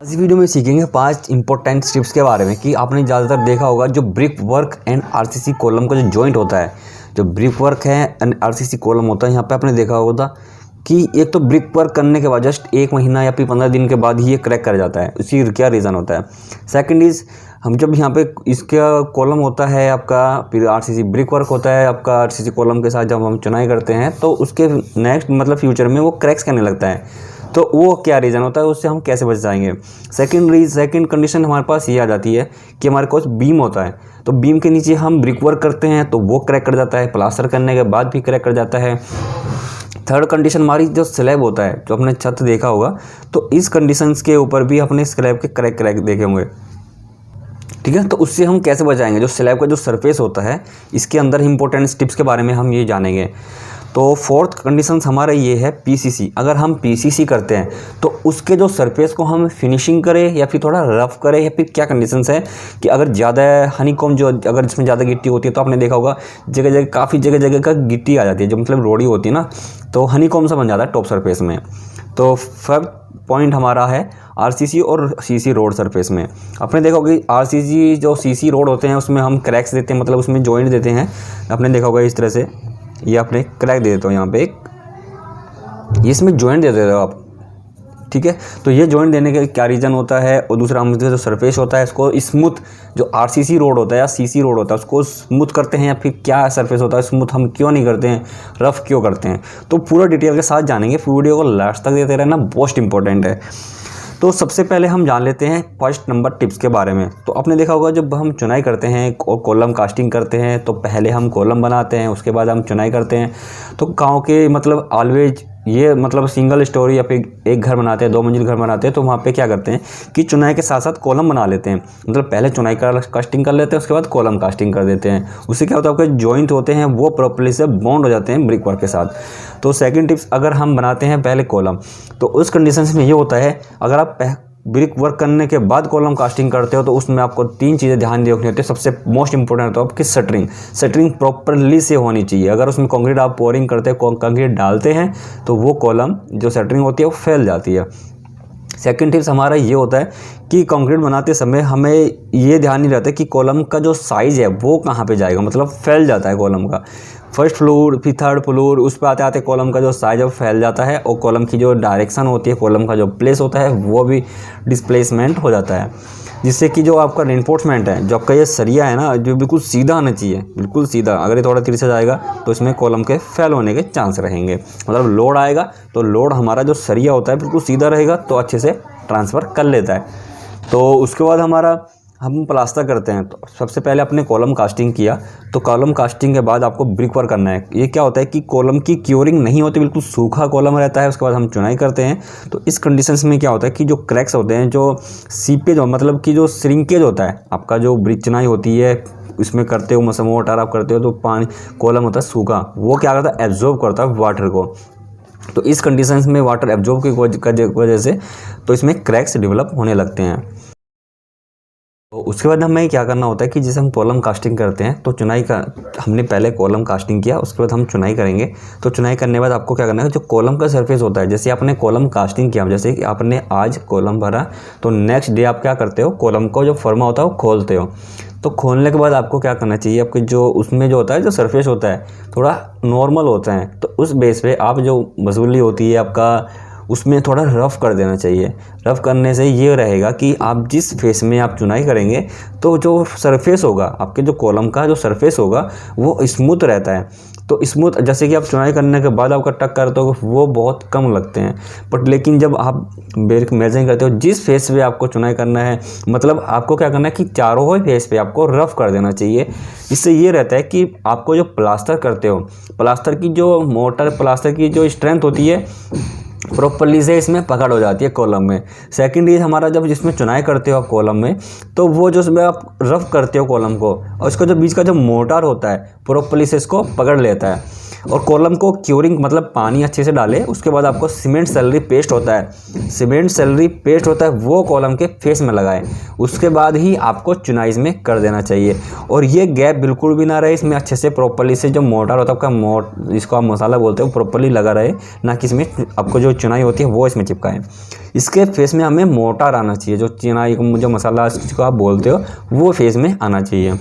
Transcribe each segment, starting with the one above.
आज इस वीडियो में सीखेंगे 5 इंपॉर्टेंट टिप्स के बारे में कि आपने ज़्यादातर देखा होगा जो brick work and RCC column का जो जॉइंट होता है, जो ब्रिक वर्क है एंड आरसीसी कॉलम होता है, यहाँ पे आपने देखा होगा कि एक तो ब्रिक वर्क करने के बाद जस्ट 1 महीना या फिर 15 दिन के बाद ही ये क्रैक कर जाता है। उसी क्या रीज़न होता है। सेकंड इज़ हम जब यहाँ पे इसका कॉलम होता है आपका, फिर आरसीसी ब्रिक वर्क होता है आपका, आरसीसी कॉलम के साथ जब हम चुनाई करते हैं तो उसके नेक्स्ट फ्यूचर में वो क्रैक्स करने लगता है। तो वो क्या रीज़न होता है, उससे हम कैसे बच जाएंगे। सेकंड कंडीशन हमारे पास ये आ जाती है कि हमारे पास बीम होता है, तो बीम के नीचे हम ब्रिक वर्क करते हैं तो वो क्रैक कर जाता है, प्लास्टर करने के बाद भी क्रैक कर जाता है। थर्ड कंडीशन हमारी जो स्लैब होता है, जो अपने छत देखा होगा, तो इस कंडीशंस के ऊपर भी अपने स्लैब के क्रैक देखे होंगे, ठीक है। तो उससे हम कैसे बचाएंगे। जो स्लैब का जो सरफेस होता है, इसके अंदर इंपॉर्टेंट टिप्स के बारे में हम ये जानेंगे। तो फोर्थ कंडीशन हमारा ये है पीसीसी। अगर हम पीसीसी करते हैं तो उसके जो सरफेस को हम फिनिशिंग करें या फिर थोड़ा रफ करें, या फिर क्या कंडीशंस है कि अगर ज़्यादा हनीकॉम्ब जो अगर इसमें ज़्यादा गिट्टी होती है तो आपने देखा होगा जगह जगह काफ़ी जगह का गिट्टी आ जाती है, जो रोड़ी होती है ना, तो हनीकॉम्ब सा बन जाता है टॉप सरफेस में। तो फर्स्ट पॉइंट हमारा है आरसीसी और सीसी रोड सरफेस में। आपने देखा होगा कि आरसीसी जो सीसी रोड होते हैं उसमें हम क्रैक्स देते हैं, मतलब उसमें जॉइंट देते हैं। आपने देखा होगा इस तरह से, ये आपने क्रैक दे देते हो यहाँ पे एक, ये इसमें जॉइंट दे देते हो आप, ठीक है। तो ये जॉइंट देने का क्या रीज़न होता है। और दूसरा हम जो सरफेस होता है इसको स्मूथ, जो आरसीसी रोड होता है या सीसी रोड होता है उसको स्मूथ करते हैं, या फिर क्या सरफेस होता है स्मूथ हम क्यों नहीं करते हैं, रफ क्यों करते हैं। तो पूरा डिटेल के साथ जानेंगे, वीडियो को लास्ट तक देते रहना, मोस्ट इंपॉर्टेंट है। तो सबसे पहले हम जान लेते हैं फर्स्ट नंबर टिप्स के बारे में। तो आपने देखा होगा जब हम चुनाई करते हैं और कॉलम कास्टिंग करते हैं तो पहले हम कॉलम बनाते हैं, उसके बाद हम चुनाई करते हैं। तो गाँव के ऑलवेज ये सिंगल स्टोरी या फिर एक घर बनाते हैं, 2 मंजिल घर बनाते हैं, तो वहाँ पे क्या करते हैं कि चुनाई के साथ साथ कॉलम बना लेते हैं। पहले चुनाई का कास्टिंग कर लेते हैं, उसके बाद कॉलम कास्टिंग कर देते हैं। उससे क्या होता है, आपके जॉइंट होते हैं वो प्रॉपर्ली से बॉन्ड हो जाते हैं ब्रिक वर्क के साथ। तो सेकंड टिप्स, अगर हम बनाते हैं पहले कॉलम, तो उस कंडीशन में ये होता है, अगर आप ब्रिक वर्क करने के बाद कॉलम कास्टिंग करते हो तो उसमें आपको 3 चीज़ें ध्यान रखनी होती है। सबसे मोस्ट इंपॉर्टेंट तो आपकी शटरिंग प्रॉपरली से होनी चाहिए। अगर उसमें कंक्रीट आप पोरिंग करते हैं, कंक्रीट डालते हैं, तो वो कॉलम जो शटरिंग होती है वो फैल जाती है। सेकंड टिप्स हमारा ये होता है कि कंक्रीट बनाते समय हमें ये ध्यान नहीं रहता कि कॉलम का जो साइज़ है वो कहाँ पे जाएगा, फैल जाता है कॉलम का। फर्स्ट फ्लोर फिर थर्ड फ्लोर, उस पर आते आते कॉलम का जो साइज है फैल जाता है, और कॉलम की जो डायरेक्शन होती है, कॉलम का जो प्लेस होता है वो भी डिस्प्लेसमेंट हो जाता है, जिससे कि जो आपका रेनफोर्समेंट है, जो आपका ये सरिया है ना, जो बिल्कुल सीधा आना चाहिए, बिल्कुल सीधा। अगर ये थोड़ा तिरछा जाएगा तो इसमें कॉलम के फेल होने के चांस रहेंगे। लोड आएगा तो लोड हमारा जो सरिया होता है बिल्कुल सीधा रहेगा तो अच्छे से ट्रांसफ़र कर लेता है। तो उसके बाद हम प्लास्टर करते हैं। तो सबसे पहले अपने कॉलम कास्टिंग किया, तो कॉलम कास्टिंग के बाद आपको ब्रिक वर्क करना है। ये क्या होता है कि कॉलम की क्योरिंग नहीं होती, बिल्कुल सूखा कॉलम रहता है। उसके बाद हम चुनाई करते हैं, तो इस कंडीशंस में क्या होता है कि जो क्रैक्स होते हैं, जो सीपेज कि जो श्रिंकेज होता है, आपका जो ब्रिक चुनाई होती है इसमें करते हो, मोटर आप करते हो, तो पानी कॉलम होता है सूखा, वो क्या करता है, एब्जॉर्ब करता है वाटर को। तो इस कंडीशंस में वाटर एब्जॉर्ब की वजह से तो इसमें क्रैक्स डेवलप होने लगते हैं। तो उसके बाद हमें क्या करना होता है कि जैसे हम कॉलम कास्टिंग करते हैं, तो चुनाई का हमने पहले कॉलम कास्टिंग किया, उसके बाद हम चुनाई करेंगे। तो चुनाई करने के बाद आपको क्या करना है, जो कॉलम का सरफेस होता है, जैसे आपने कॉलम कास्टिंग किया, जैसे कि आपने आज कॉलम भरा, तो नेक्स्ट डे आप क्या करते हो, कॉलम को जो फर्मा होता है वो खोलते हो। तो खोलने के बाद आपको क्या करना चाहिए, आपके जो उसमें जो होता है, जो सरफेस होता है थोड़ा नॉर्मल होता है, तो उस बेस पे आप जो मसूली होती है आपका, उसमें थोड़ा रफ़ कर देना चाहिए। रफ़ करने से ये रहेगा कि आप जिस फेस में आप चुनाई करेंगे तो जो सरफेस होगा, आपके जो कॉलम का जो सरफेस होगा वो स्मूथ रहता है। तो स्मूथ, जैसे कि आप चुनाई करने के बाद आपका टक करते हो वो बहुत कम लगते हैं, बट लेकिन जब आप मेजरिंग करते हो जिस फेस पे आपको चुनाई करना है, आपको क्या करना है कि चारों ही फेस पे आपको रफ़ कर देना चाहिए। इससे ये रहता है कि आपको जो प्लास्टर करते हो, प्लास्टर की जो स्ट्रेंथ होती है प्रॉपर्ली से इसमें पकड़ हो जाती है कॉलम में। सेकंड ये हमारा जब जिसमें चुनाई करते हो आप कॉलम में, तो वो जो उसमें आप रफ करते हो कॉलम को, और इसका जो बीच का जो मोटर होता है प्रॉपर्ली से इसको पकड़ लेता है। और कॉलम को क्यूरिंग पानी अच्छे से डाले, उसके बाद आपको सीमेंट सैलरी पेस्ट होता है, वो कॉलम के फेस में लगाए, उसके बाद ही आपको चुनाई में कर देना चाहिए। और ये गैप बिल्कुल भी ना रहे, इसमें अच्छे से प्रॉपर्ली से जो मोटर होता है आपका इसको आप मसाला बोलते हो, प्रॉपर्ली लगा रहे, ना कि इसमें आपको जो चुनाई होती है वो इसमें चिपकाए। इसके फेस में हमें मोटार आना चाहिए, जो चिनाई जो मसाला जिसको आप बोलते हो वो फेस में आना चाहिए।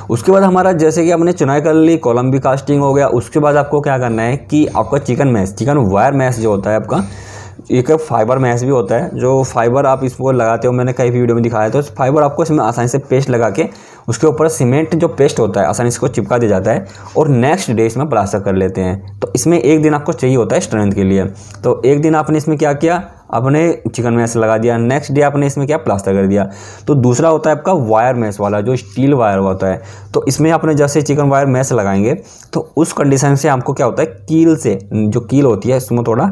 उसके बाद हमारा जैसे कि आपने चुनाई कर ली, कॉलम भी कास्टिंग हो गया। उसके बाद आपको क्या करना है कि आपका चिकन वायर मैश जो होता है आपका, एक फाइबर मैश भी होता है, जो फाइबर आप इसको लगाते हो, मैंने कई वीडियो में दिखाया। तो फाइबर आपको इसमें आसानी से पेस्ट लगा के उसके ऊपर सीमेंट जो पेस्ट होता है आसानी से इसको चिपका दिया जाता है और नेक्स्ट डे इसमें प्लास्टर कर लेते हैं। तो इसमें एक दिन आपको चाहिए होता है स्ट्रेंथ के लिए। तो एक दिन आपने इसमें क्या किया, आपने चिकन मैश लगा दिया, नेक्स्ट डे आपने इसमें क्या प्लास्टर कर दिया। तो दूसरा होता है आपका वायर मैश वाला, जो स्टील वायर होता है। तो इसमें आपने जैसे चिकन वायर मैश लगाएंगे तो उस कंडीशन से आपको क्या होता है, कील से जो कील होती है इसमें थोड़ा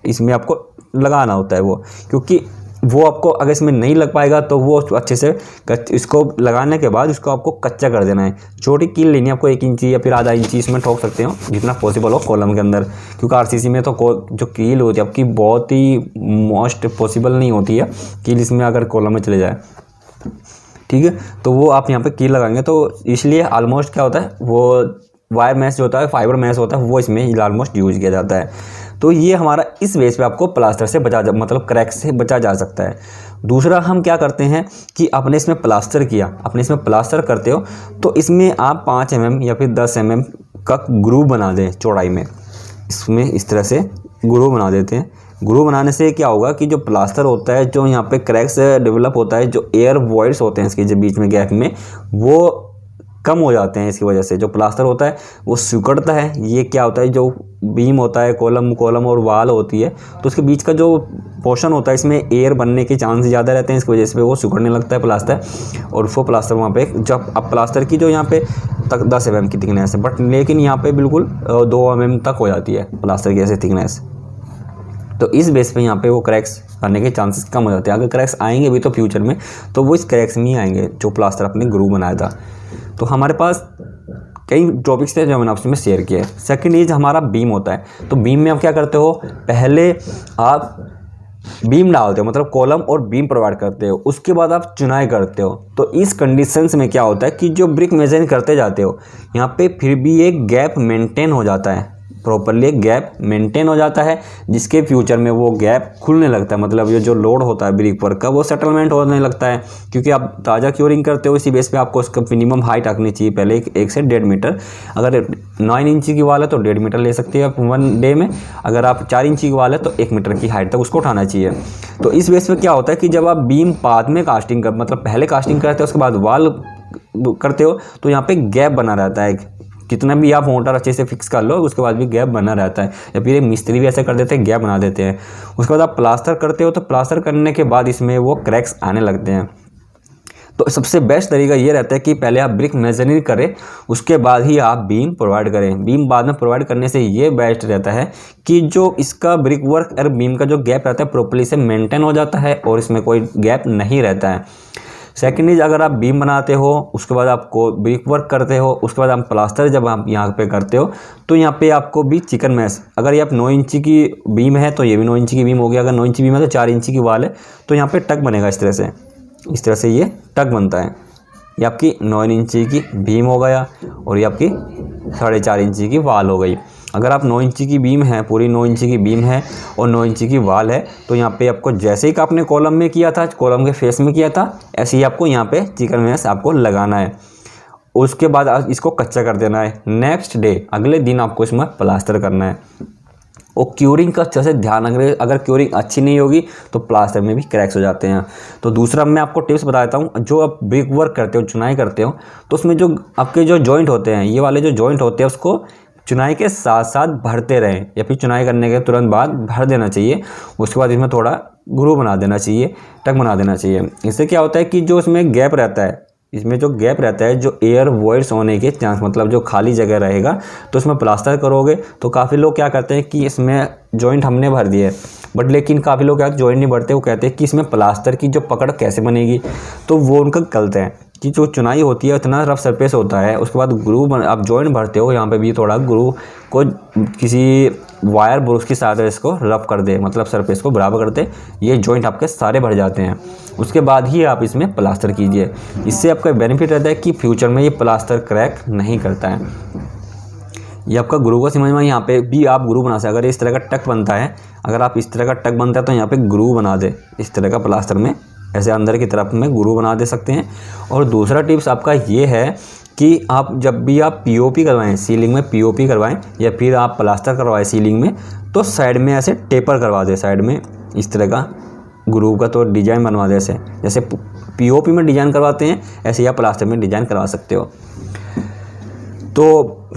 इसमें आपको लगाना होता है वो, क्योंकि वो आपको अगर इसमें नहीं लग पाएगा तो वो अच्छे से इसको लगाने के बाद इसको आपको कच्चा कर देना है। छोटी कील लेनी है आपको, 1 इंची या फिर आधा इंची इसमें ठोक सकते हो जितना पॉसिबल हो कॉलम के अंदर, क्योंकि आरसीसी में तो जो कील होती है आपकी बहुत ही मोस्ट पॉसिबल नहीं होती है कील इसमें अगर कॉलम में चले जाए, ठीक है। तो वो आप यहाँ पे कील लगाएंगे तो इसलिए ऑलमोस्ट क्या होता है, वो वायर मैश जो होता है, फाइबर मैश होता है, वो इसमें ऑलमोस्ट यूज किया जाता है। तो ये हमारा इस बेस पे आपको प्लास्टर से मतलब क्रैक से बचा जा सकता है। दूसरा हम क्या करते हैं कि आपने इसमें प्लास्टर किया, आपने इसमें प्लास्टर करते हो तो इसमें आप 5 mm या फिर 10 mm का ग्रूव बना दें चौड़ाई में, इसमें इस तरह से ग्रूव बना देते हैं। ग्रूव बनाने से क्या होगा कि जो प्लास्टर होता है, जो यहाँ पे क्रैक्स डेवलप होता है, जो एयर वॉइड्स होते हैं इसके जो बीच में गैप में, वो कम हो जाते हैं। इसकी वजह से जो प्लास्टर होता है वो सिकुड़ता है। ये क्या होता है, जो बीम होता है, कॉलम और वाल होती है, तो उसके बीच का जो पोर्शन होता है इसमें एयर बनने के चांस ज़्यादा रहते हैं। इसकी वजह से वो सिकुड़ने लगता है प्लास्टर, और वो प्लास्टर वहाँ पे जब अब प्लास्टर की जो यहाँ पे तक 10 mm की थिकनेस है, बट लेकिन यहाँ पे बिल्कुल 2 mm तक हो जाती है प्लास्टर की ऐसे थिकनेस। तो इस बेस पे यहाँ पे वो क्रैक्स आने के चांसेस कम हो जाते हैं। अगर क्रैक्स आएंगे भी तो फ्यूचर में, तो वो इस क्रैक्स में ही आएंगे जो प्लास्टर अपने ग्रूव बनाया था। तो हमारे पास कई टॉपिक्स थे जो मैंने आपसे में शेयर किए। सेकंड इज हमारा बीम होता है। तो बीम में आप क्या करते हो, पहले आप बीम डालते हो, मतलब कॉलम और बीम प्रोवाइड करते हो, उसके बाद आप चुनाई करते हो। तो इस कंडीशंस में क्या होता है कि जो ब्रिक मेजरिंग करते जाते हो यहाँ पे फिर भी एक गैप मेंटेन हो जाता है, प्रॉपरली एक गैप मेंटेन हो जाता है, जिसके फ्यूचर में वो गैप खुलने लगता है। मतलब ये जो लोड होता है ब्रिक वर्क का वो सेटलमेंट होने लगता है, क्योंकि आप ताज़ा क्योरिंग करते हो। इसी बेस पे आपको उसका मिनिमम हाइट रखनी चाहिए पहले 1 से 1.5 मीटर। अगर 9 इंची की वाल है तो 1.5 मीटर ले सकते हैं आप 1 डे में। अगर आप 4 इंची की वाल है तो 1 मीटर की हाइट तक उसको उठाना चाहिए। तो इस बेस पे क्या होता है कि जब आप बीम बाद में कास्टिंग कर, मतलब पहले कास्टिंग करते हो उसके बाद वाल करते हो, तो यहाँ पे गैप बना रहता है। कितना भी आप मोटर अच्छे से फिक्स कर लो उसके बाद भी गैप बना रहता है, या फिर मिस्त्री भी ऐसा कर देते हैं, गैप बना देते हैं। उसके बाद आप प्लास्टर करते हो, तो प्लास्टर करने के बाद इसमें वो क्रैक्स आने लगते हैं। तो सबसे बेस्ट तरीका ये रहता है कि पहले आप ब्रिक मेजरिंग करें, उसके बाद ही आप बीम प्रोवाइड करें। बीम बाद में प्रोवाइड करने से ये बेस्ट रहता है कि जो इसका ब्रिक वर्क और बीम का जो गैप रहता है प्रॉपर्ली से मेंटेन हो जाता है और इसमें कोई गैप नहीं रहता है। सेकेंड इज अगर आप बीम बनाते हो, उसके बाद आपको ब्रिक वर्क करते हो, उसके बाद आप प्लास्टर जब आप यहाँ पे करते हो, तो यहाँ पे आपको भी चिकन मैश, अगर ये आप 9 इंची की बीम है तो ये भी 9 इंची की बीम हो गया। अगर 9 इंची बीम है तो 4 इंची की वाल है, तो यहाँ पे टक बनेगा इस तरह से ये टक बनता है। ये आपकी 9 इंची की बीम हो गया और ये आपकी 4.5 इंची की वाल हो गई। अगर आप 9 इंची की बीम है, पूरी 9 इंची की बीम है और 9 इंची की वाल है, तो यहाँ पे आपको जैसे ही आपने कॉलम में किया था, कॉलम के फेस में किया था, ऐसे ही आपको यहाँ पे चिकन मैश आपको लगाना है। उसके बाद इसको कच्चा कर देना है। नेक्स्ट डे अगले दिन आपको इसमें प्लास्टर करना है। और क्यूरिंग का अच्छे से ध्यान रखें, अगर क्यूरिंग अच्छी नहीं होगी तो प्लास्टर में भी क्रैक्स हो जाते हैं। तो दूसरा मैं आपको टिप्स बता देता हूँ। जो आप ब्रिक वर्क करते हो, चुनाई करते हो, तो उसमें जो आपके जो जॉइंट होते हैं, ये वाले जो जॉइंट होते हैं, उसको चुनाई के साथ साथ भरते रहें, या फिर चुनाई करने के तुरंत बाद भर देना चाहिए। उसके बाद इसमें थोड़ा ग्रूव बना देना चाहिए, टक बना देना चाहिए। इससे क्या होता है कि जो इसमें गैप रहता है, इसमें जो गैप रहता है, जो एयर वॉइड्स होने के चांस, मतलब जो खाली जगह रहेगा, तो इसमें प्लास्टर करोगे तो काफ़ी लोग क्या करते हैं कि इसमें जॉइंट हमने भर दिए, बट लेकिन काफ़ी लोग क्या जॉइंट नहीं भरते, वो कहते हैं कि इसमें प्लास्टर की जो पकड़ कैसे बनेगी। तो वो उनका गलत है कि जो चुनाई होती है इतना रफ सरफेस होता है, उसके बाद ग्रूव आप जॉइंट भरते हो, यहाँ पे भी थोड़ा ग्रूव को किसी वायर ब्रश की सहायता इसको रफ कर दे, मतलब सरफेस को बराबर कर दे, ये जॉइंट आपके सारे भर जाते हैं। उसके बाद ही आप इसमें प्लास्टर कीजिए। इससे आपका बेनिफिट रहता है कि फ्यूचर में ये प्लास्टर क्रैक नहीं करता है। ये आपका ग्रूव का समझ में, यहाँ पे भी आप ग्रूव बना सकते हैं। अगर इस तरह का टक बनता है, अगर आप इस तरह का टक बनता है तो यहाँ पे ग्रूव बना दे इस तरह का प्लास्टर में, ऐसे अंदर की तरफ में ग्रूव बना दे सकते हैं। और दूसरा टिप्स आपका ये है कि आप जब भी आप पीओपी करवाएं, सीलिंग में पीओपी करवाएं या फिर आप प्लास्टर करवाएं सीलिंग में, तो साइड में ऐसे टेपर करवा दें, साइड में इस तरह का ग्रूव का तो डिजाइन बनवा दे, ऐसे जैसे पीओपी में डिजाइन करवाते हैं ऐसे आप प्लास्टर में डिजाइन करवा सकते हो। तो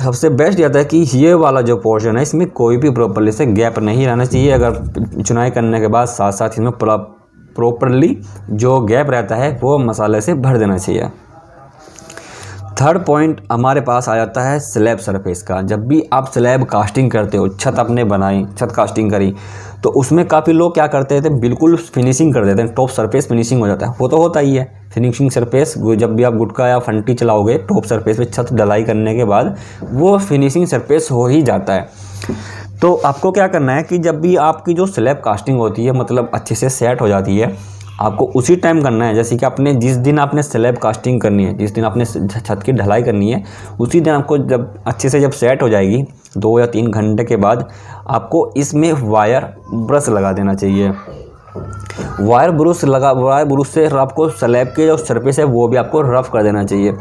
सबसे बेस्ट ये आता है कि ये वाला जो पोर्शन है इसमें कोई भी प्रॉपर्ली से गैप नहीं रहना चाहिए। अगर चुनाई करने के बाद साथ साथ इसमें प्रॉपर्ली जो गैप रहता है वो मसाले से भर देना चाहिए। थर्ड पॉइंट हमारे पास आ जाता है स्लैब सरफेस का। जब भी आप स्लैब कास्टिंग करते हो, छत आपने बनाई, छत कास्टिंग करी, तो उसमें काफ़ी लोग क्या करते थे, बिल्कुल फिनिशिंग कर देते हैं, टॉप सरफेस फिनिशिंग हो जाता है। वो तो होता ही है फिनिशिंग सरफेस, जब भी आप गुटका या फंटी चलाओगे टॉप सरफेस पे छत ढलाई करने के बाद वो फिनिशिंग सरफेस हो ही जाता है। तो आपको क्या करना है कि जब भी आपकी जो स्लैब कास्टिंग होती है, मतलब अच्छे से सेट हो जाती है, आपको उसी टाइम करना है। जैसे कि आपने जिस दिन आपने स्लैब कास्टिंग करनी है, जिस दिन आपने छत की ढलाई करनी है, उसी दिन आपको जब अच्छे से जब सेट हो जाएगी 2 या 3 घंटे के बाद, आपको इसमें वायर ब्रश लगा देना चाहिए। वायर ब्रश से आपको स्लैब के जो सरफेस है वो भी आपको रफ कर देना चाहिए।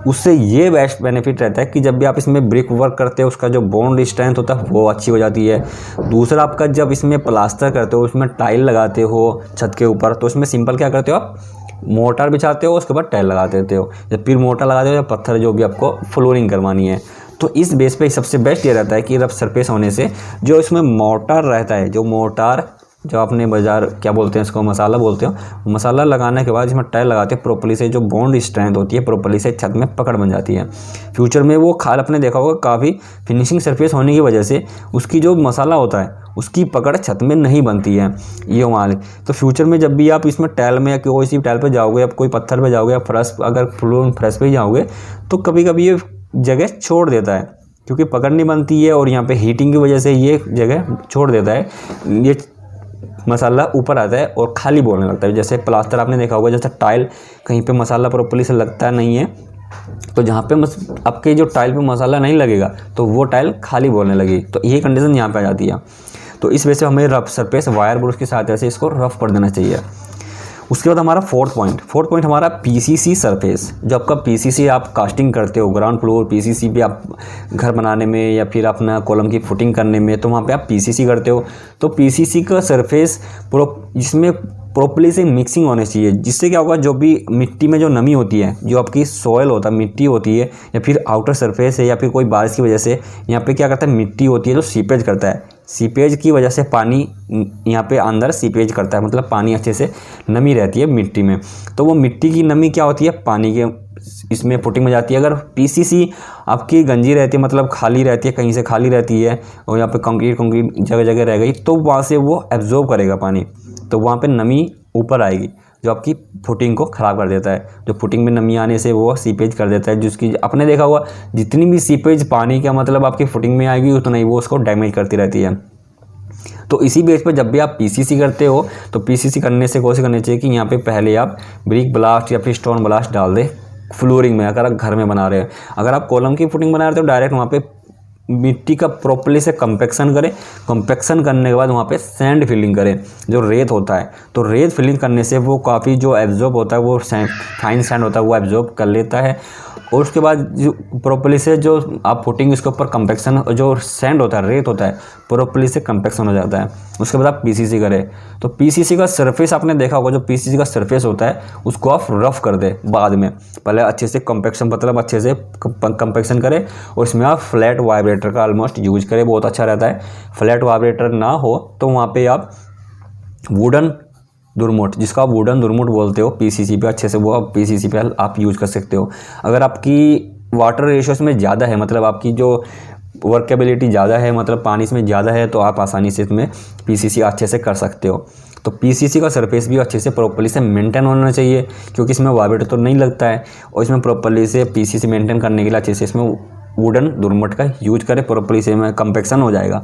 उससे ये बेस्ट बेनिफिट रहता है कि जब भी आप इसमें ब्रिक वर्क करते हो उसका जो बॉन्ड स्ट्रेंथ होता है वो अच्छी हो जाती है। दूसरा आपका जब इसमें प्लास्टर करते हो, उसमें टाइल लगाते हो छत के ऊपर, तो उसमें सिंपल क्या करते हो, आप मोर्टार बिछाते हो, उसके बाद टाइल लगा देते हो, या फिर मोर्टार लगाते हो या पत्थर जो भी आपको फ्लोरिंग करवानी है। तो इस बेस पे सबसे बेस्ट ये रहता है कि रफ सरफेस होने से जो इसमें मोर्टार रहता है, जो मोर्टार जो आपने बाजार क्या बोलते हैं इसको, मसाला बोलते हो, मसाला लगाने के बाद इसमें टाइल लगाते हैं प्रॉपर्ली से, जो बॉन्ड स्ट्रेंथ होती है प्रॉपर्ली से छत में पकड़ बन जाती है। फ्यूचर में वो खाल आपने देखा होगा काफ़ी फिनिशिंग सरफेस होने की वजह से उसकी जो मसाला होता है उसकी पकड़ छत में नहीं बनती है ये माल। तो फ्यूचर में जब भी आप इसमें टाइल में या कोई सी टाइल पर जाओगे या कोई पत्थर पर जाओगे या फ्रेश, अगर फ्लोर फ्रेश पे जाओगे तो कभी कभी ये जगह छोड़ देता है क्योंकि पकड़ नहीं बनती है, और यहाँ पे हीटिंग की वजह से ये जगह छोड़ देता है, ये मसाला ऊपर आता है और खाली बोलने लगता है। जैसे प्लास्टर आपने देखा होगा, जैसे टाइल कहीं पे मसाला प्रॉपर्ली से लगता नहीं है, तो जहाँ पे आपके जो टाइल पे मसाला नहीं लगेगा तो वो टाइल खाली बोलने लगी, तो ये कंडीशन यहाँ पे आ जाती है। तो इस वजह से हमें रफ सरफेस वायर ब्रश की सहायता से इसको रफ कर देना चाहिए। उसके बाद हमारा फोर्थ पॉइंट हमारा पीसीसी सरफेस। जो आपका पीसीसी आप कास्टिंग करते हो, ग्राउंड फ्लोर पीसीसी पे आप घर बनाने में या फिर अपना कॉलम की फुटिंग करने में, तो वहाँ पे आप पीसीसी करते हो, तो पीसीसी का सरफेस जिसमें प्रॉपर्ली से मिक्सिंग होनी चाहिए। जिससे क्या होगा, जो भी मिट्टी में जो नमी होती है, जो आपकी सॉयल होता है, मिट्टी होती है या फिर आउटर सरफेस है या फिर कोई बारिश की वजह से यहाँ पे क्या करता है, मिट्टी होती है जो सीपेज करता है, सीपेज की वजह से पानी यहाँ पे अंदर सीपेज करता है, मतलब पानी अच्छे से नमी रहती है मिट्टी में। तो वो मिट्टी की नमी क्या होती है, पानी के इसमें फुटिंग में जाती है। अगर पीसीसी आपकी गंजी रहती है, मतलब खाली रहती है, कहीं से खाली रहती है और यहाँ पे कंक्रीट जगह जगह रह गई, तो वहाँ से वो एब्जॉर्ब करेगा पानी, तो वहाँ पे नमी ऊपर आएगी जो आपकी फुटिंग को ख़राब कर देता है। जो फुटिंग में नमी आने से वो सीपेज कर देता है, जिसकी आपने देखा होगा जितनी भी सीपेज पानी का मतलब आपकी फुटिंग में आएगी उतना ही वो उसको डैमेज करती रहती है। तो इसी बेस पर जब भी आप पीसीसी करते हो तो पीसीसी करने से कोशिश करनी चाहिए कि यहाँ पे पहले आप ब्रिक ब्लास्ट या फिर स्टोन ब्लास्ट डाल दें फ्लोरिंग में, अगर आप घर में बना रहे हैं। अगर आप कॉलम की फुटिंग बना रहे हो तो डायरेक्ट वहाँ पे मिट्टी का प्रॉपर्ली से कंपैक्शन करें, कंपैक्शन करने के बाद वहाँ पे सैंड फिलिंग करें, जो रेत होता है। तो रेत फिलिंग करने से वो काफ़ी जो एब्जॉर्ब होता है, वो फाइन सैंड होता है वो एब्जॉर्ब कर लेता है, और उसके बाद जो प्रॉपर्ली से जो आप फुटिंग इसके ऊपर कंपैक्शन, जो सैंड होता है, रेत होता है, प्रॉपर्ली से कंपैक्शन हो जाता है। उसके बाद आप पीसीसी करें, तो पीसीसी का सरफेस आपने देखा होगा, जो पीसीसी का सरफेस होता है उसको आप रफ कर दें बाद में, पहले अच्छे से कंपैक्शन, मतलब अच्छे से कंपैक्शन करें, और इसमें आप फ्लैट वाइब्रेटर का ऑलमोस्ट यूज करें, बहुत अच्छा रहता है। फ्लैट वाइब्रेटर ना हो तो वहाँ पे आप वुडन दुरमुट, जिसका आप वुडन दुरमुट बोलते हो, पीसीसी पे अच्छे से वो आप पीसीसी पे आप यूज़ कर सकते हो। अगर आपकी वाटर रेशियोस में ज़्यादा है, मतलब आपकी जो वर्केबिलिटी ज़्यादा है, मतलब पानी इसमें ज़्यादा है, तो आप आसानी से इसमें पीसीसी अच्छे से कर सकते हो। तो पीसीसी का सरफेस भी अच्छे से प्रॉपर्ली से मेंटेन होना चाहिए, क्योंकि इसमें वाइब्रेटर तो नहीं लगता है, और इसमें प्रॉपर्ली से पीसीसी मेंटेन करने के लिए अच्छे से इसमें वुडन दुरमट का यूज करें, प्रॉपर्ली से में कंपैक्शन हो जाएगा।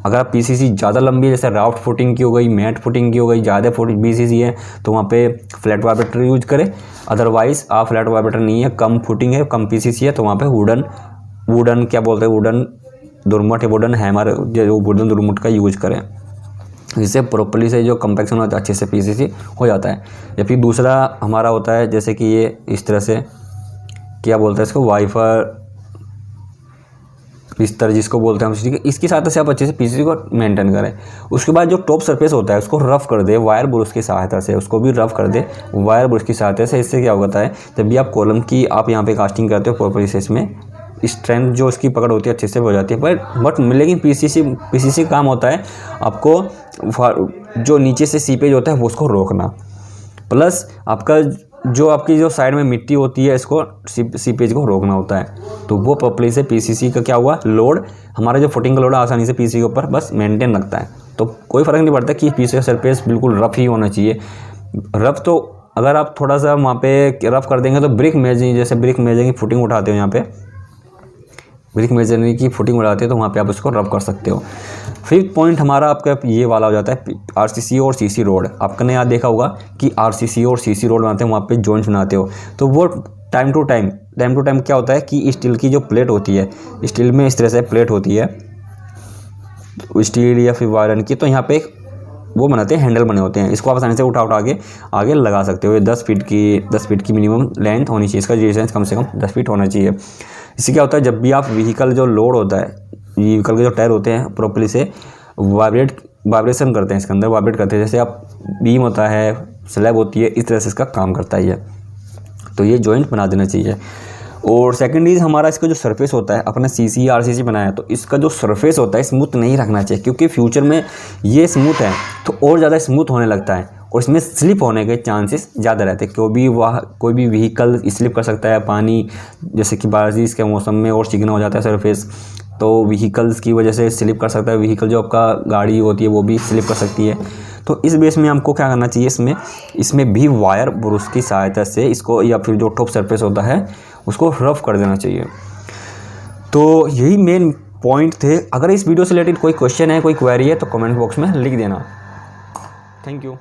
अगर आप पीसीसी ज़्यादा लंबी, जैसे राफ्ट फुटिंग की हो गई, मैट फुटिंग की हो गई, ज़्यादा फुटिंग पीसीसी है, तो वहाँ पे फ्लैट वाइब्रेटर यूज करें। अदरवाइज़ आप फ्लैट वाइब्रेटर नहीं है, कम फुटिंग है, कम पीसीसी है, तो वहाँ पे वुडन वुडन क्या बोलते हैं, वुडन दुरमट या वुडन हैमर, जो वुडन दुरमट का यूज करें, जिससे प्रॉपर्ली से जो कंपैक्शन होता है अच्छे से पीसीसी हो जाता है। या फिर दूसरा हमारा होता है जैसे कि ये इस तरह से क्या बोलते हैं इसको, वाइफर बिस्तर जिसको बोलते हैं हम, ठीक है। इसकी सहायता से आप अच्छे से पीसीसी को मेंटेन करें। उसके बाद जो टॉप सरफेस होता है उसको रफ कर दे वायर ब्रश की सहायता से, उसको भी रफ कर दे वायर ब्रश की सहायता से। इससे क्या होता है, जब भी आप कॉलम की आप यहाँ पे कास्टिंग करते हो प्रॉपर्ली से, इसमें स्ट्रेंथ जो उसकी पकड़ होती है अच्छे से हो जाती है। बट लेकिन पीसीसी का काम होता है आपको जो नीचे से सीपेज होता है वो उसको रोकना, प्लस आपका जो आपकी जो साइड में मिट्टी होती है इसको सीपेज को रोकना होता है। तो वो प्रॉपर्ली से पीसीसी का क्या हुआ, लोड हमारा जो फुटिंग का लोड आसानी से पीसीसी के ऊपर बस मेंटेन रखता है। तो कोई फ़र्क नहीं पड़ता कि पीसीसी का सरफेस बिल्कुल रफ ही होना चाहिए। रफ तो अगर आप थोड़ा सा वहाँ पे रफ कर देंगे तो ब्रिक मेजरिंग, जैसे ब्रिक मेजरिंग की फुटिंग उठाते हो, यहाँ पे ब्रिक मेजरिंग की फुटिंग उठाते हो तो वहाँ पे आप उसको रफ कर सकते हो। फिफ्थ पॉइंट हमारा आपका ये वाला हो जाता है आरसीसी और सीसी रोड। आपने यहाँ देखा होगा कि आरसीसी और सीसी रोड बनाते हैं, वहाँ पे जॉइंट्स बनाते हो, तो वो टाइम टू टाइम क्या होता है कि स्टील की जो प्लेट होती है, स्टील में इस तरह से प्लेट होती है स्टील या फिर वायरन की, तो यहाँ पे एक वो बनाते हैं, हैंडल बने होते हैं, इसको आप आसानी से उठा के आगे लगा सकते हो। ये 10 फीट की मिनिमम लेंथ होनी चाहिए, इसका डिस्टेंस कम से कम 10 फीट होना चाहिए। इससे क्या होता है, जब भी आप व्हीकल जो लोड होता है, व्हीकल के जो टायर होते हैं प्रॉपर्ली से वाइब्रेशन करते हैं, इसके अंदर वाइब्रेट करते हैं, जैसे आप बीम होता है, स्लैब होती है, इस तरह से इसका काम करता है ये। तो ये जॉइंट बना देना चाहिए। और सेकंड इज हमारा इसका जो सरफेस होता है, अपने सीसी आरसीसी बनाया तो इसका जो सरफेस होता है स्मूथ नहीं रखना चाहिए, क्योंकि फ्यूचर में ये स्मूथ है तो और ज़्यादा स्मूथ होने लगता है और इसमें स्लिप होने के चांसेस ज़्यादा रहते हैं। कोई भी व्हीकल स्लिप कर सकता है, पानी जैसे कि बारिश के मौसम में और चिकना हो जाता है सरफेस, तो व्हीकल्स की वजह से स्लिप कर सकता है, व्हीकल जो आपका गाड़ी होती है वो भी स्लिप कर सकती है। तो इस बेस में हमको क्या करना चाहिए, इसमें भी वायर ब्रश की सहायता से इसको या फिर जो टॉप सरफेस होता है उसको रफ कर देना चाहिए। तो यही मेन पॉइंट थे। अगर इस वीडियो से रिलेटेड कोई क्वेश्चन है, कोई क्वेरी है तो कमेंट बॉक्स में लिख देना। Thank you.